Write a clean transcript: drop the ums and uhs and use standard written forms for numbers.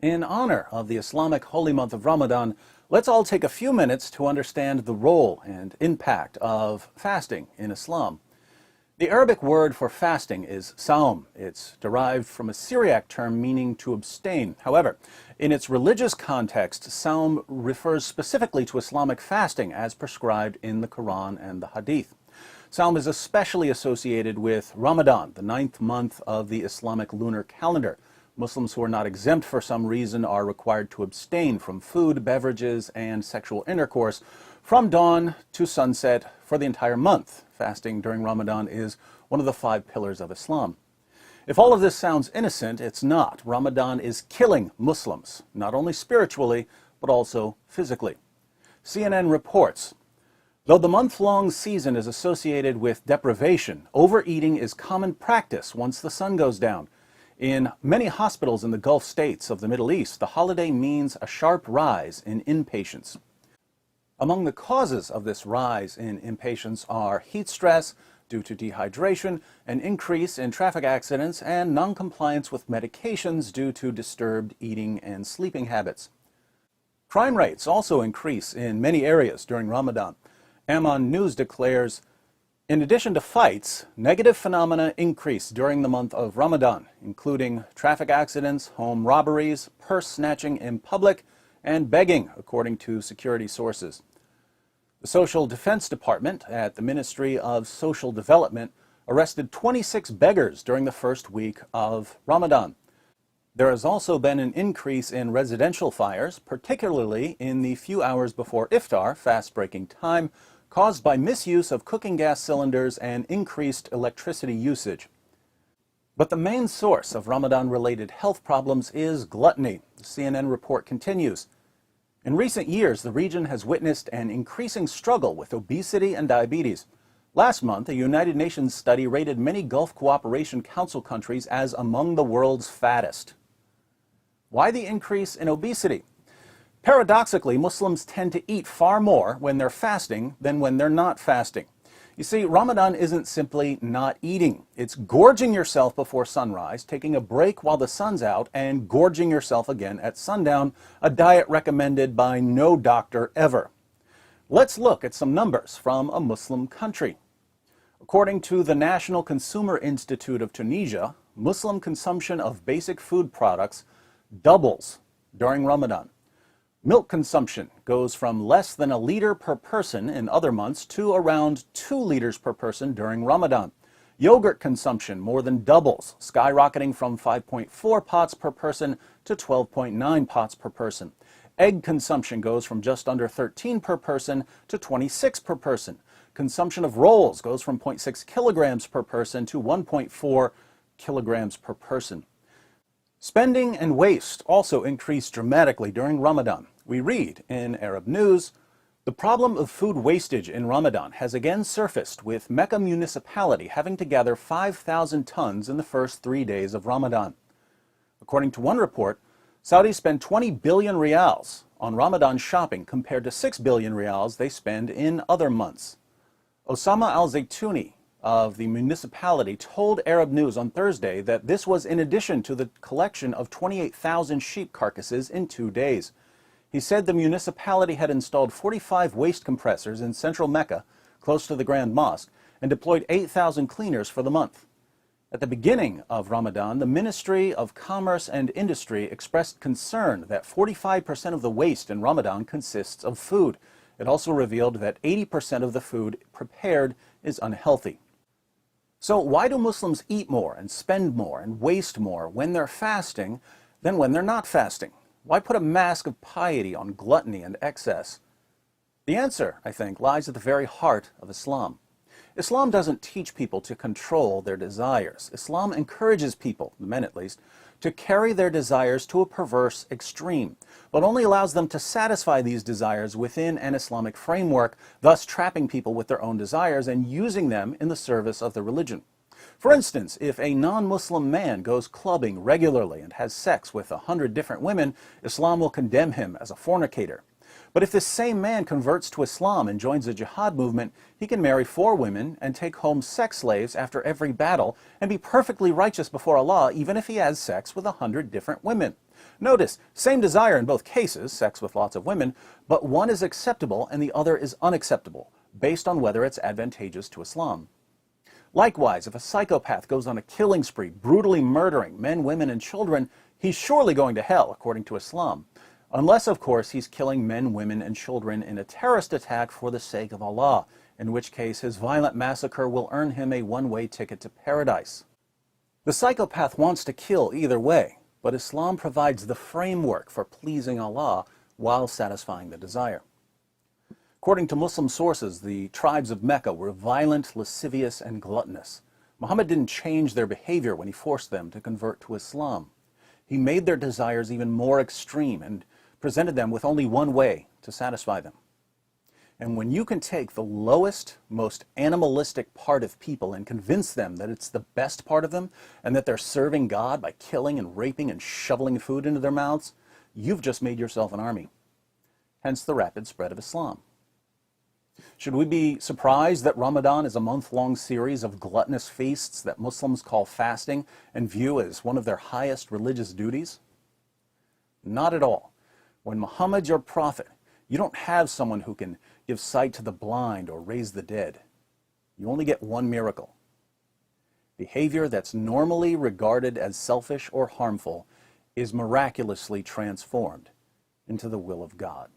In honor of the Islamic holy month of Ramadan, let's all take a few minutes to understand the role and impact of fasting in Islam. The Arabic word for fasting is saum. It's derived from a Syriac term meaning to abstain. However, in its religious context, saum refers specifically to Islamic fasting as prescribed in the Quran and the Hadith. Saum is especially associated with Ramadan, the 9th month of the Islamic lunar calendar. Muslims who are not exempt for some reason are required to abstain from food, beverages, and sexual intercourse from dawn to sunset for the entire month. Fasting during Ramadan is one of the 5 pillars of Islam. If all of this sounds innocent, it's not. Ramadan is killing Muslims, not only spiritually, but also physically. CNN reports, though the month-long season is associated with deprivation, overeating is common practice once the sun goes down. In many hospitals in the Gulf states of the Middle East, the holiday means a sharp rise in inpatients. Among the causes of this rise in inpatients are heat stress due to dehydration, an increase in traffic accidents, and noncompliance with medications due to disturbed eating and sleeping habits. Crime rates also increase in many areas during Ramadan. Amman News declares, in addition to fights, negative phenomena increase during the month of Ramadan, including traffic accidents, home robberies, purse snatching in public, and begging, according to security sources. The Social Defense Department at the Ministry of Social Development arrested 26 beggars during the first week of Ramadan. There has also been an increase in residential fires, particularly in the few hours before iftar, fast-breaking time, caused by misuse of cooking gas cylinders and increased electricity usage. But the main source of Ramadan-related health problems is gluttony. The CNN report continues. In recent years, the region has witnessed an increasing struggle with obesity and diabetes. Last month, a United Nations study rated many Gulf Cooperation Council countries as among the world's fattest. Why the increase in obesity? Paradoxically, Muslims tend to eat far more when they're fasting than when they're not fasting. You see, Ramadan isn't simply not eating. It's gorging yourself before sunrise, taking a break while the sun's out, and gorging yourself again at sundown, a diet recommended by no doctor ever. Let's look at some numbers from a Muslim country. According to the National Consumer Institute of Tunisia, Muslim consumption of basic food products doubles during Ramadan. Milk consumption goes from less than 1 liter per person in other months to around 2 liters per person during Ramadan. Yogurt consumption more than doubles, skyrocketing from 5.4 pots per person to 12.9 pots per person. Egg consumption goes from just under 13 per person to 26 per person. Consumption of rolls goes from 0.6 kilograms per person to 1.4 kilograms per person. Spending and waste also increased dramatically during Ramadan. We read in Arab News, the problem of food wastage in Ramadan has again surfaced, with Mecca municipality having to gather 5,000 tons in the first 3 days of Ramadan. According to one report, Saudis spend 20 billion riyals on Ramadan shopping compared to 6 billion riyals they spend in other months. Osama al-Zaytouni of the municipality told Arab News on Thursday that this was in addition to the collection of 28,000 sheep carcasses in 2 days. He said the municipality had installed 45 waste compressors in central Mecca, close to the Grand Mosque, and deployed 8,000 cleaners for the month. At the beginning of Ramadan, the Ministry of Commerce and Industry expressed concern that 45% of the waste in Ramadan consists of food. It also revealed that 80% of the food prepared is unhealthy. So why do Muslims eat more and spend more and waste more when they're fasting than when they're not fasting? Why put a mask of piety on gluttony and excess? The answer, I think, lies at the very heart of Islam. Islam doesn't teach people to control their desires. Islam encourages people, the men at least, to carry their desires to a perverse extreme, but only allows them to satisfy these desires within an Islamic framework, thus trapping people with their own desires and using them in the service of the religion. For instance, if a non-Muslim man goes clubbing regularly and has sex with 100 different women, Islam will condemn him as a fornicator. But if this same man converts to Islam and joins the jihad movement, he can marry 4 women and take home sex slaves after every battle and be perfectly righteous before Allah even if he has sex with 100 different women. Notice, same desire in both cases, sex with lots of women, but one is acceptable and the other is unacceptable, based on whether it's advantageous to Islam. Likewise, if a psychopath goes on a killing spree, brutally murdering men, women, and children, he's surely going to hell, according to Islam. Unless, of course, he's killing men, women, and children in a terrorist attack for the sake of Allah, in which case his violent massacre will earn him a one-way ticket to paradise. The psychopath wants to kill either way, but Islam provides the framework for pleasing Allah while satisfying the desire. According to Muslim sources, the tribes of Mecca were violent, lascivious, and gluttonous. Muhammad didn't change their behavior when he forced them to convert to Islam. He made their desires even more extreme and presented them with only one way to satisfy them. And when you can take the lowest, most animalistic part of people and convince them that it's the best part of them and that they're serving God by killing and raping and shoveling food into their mouths, you've just made yourself an army. Hence the rapid spread of Islam. Should we be surprised that Ramadan is a month-long series of gluttonous feasts that Muslims call fasting and view as one of their highest religious duties? Not at all. When Muhammad's your prophet, you don't have someone who can give sight to the blind or raise the dead. You only get one miracle. Behavior that's normally regarded as selfish or harmful is miraculously transformed into the will of God.